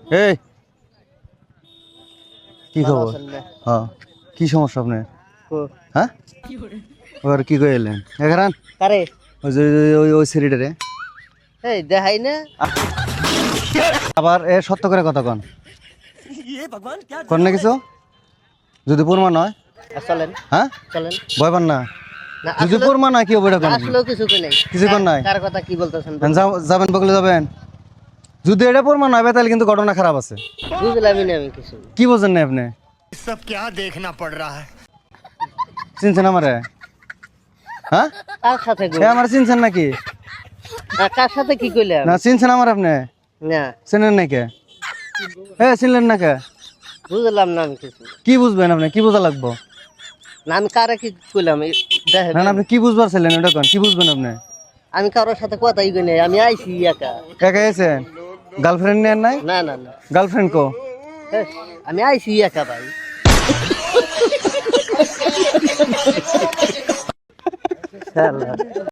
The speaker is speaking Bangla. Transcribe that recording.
এই কি খবর? হ্যাঁ কি সমস্যা আপনার? হ্যাঁ ওর কি কই এলেন এখান কারে ওই যে ওই সিঁড়িটারে এই দেখাই না আবার এ সত্য করে কথা কন কন না কিছু যদি প্রমাণ হয় চলেন হ্যাঁ চলেন ভয় পান না না যদি প্রমাণ হয় কি হবে এটা কোন আসলেও কিছু কি নাই কিছু কোন নাই কার কথা কি বলতেছেন যাবেন বকলে যাবেন যদি এটা প্রমাণ হয় তাহলে কিন্তু ঘটনা খারাপ আছে বুঝলামই না আমি কিছু কি বোঝেন না আপনি सब क्या देखना पड़ रहा है। চিনছেন আমারে হ্যাঁ কার সাথে গো? এ আমার চিনছেন নাকি কার সাথে কি কইলাম না চিনছেন আমার আপনি না চিনেন না কে চিনলেন না কে বুঝলাম না আমি কিছু কি বুঝবেন আপনি কি বোঝা লাগবো না আমি কারে কি কইলাম দেখেন না আপনি কি বুঝবার ছিলেন ওটা কোন কি বুঝবেন আপনি আমি কারোর সাথে কথাই কই নাই আমি আইছি একা একা এসেছেন গার্লফ্রেন্ড নেন নাই না না না গার্লফ্রেন্ড কো আমি আইছি একা ভাই শালা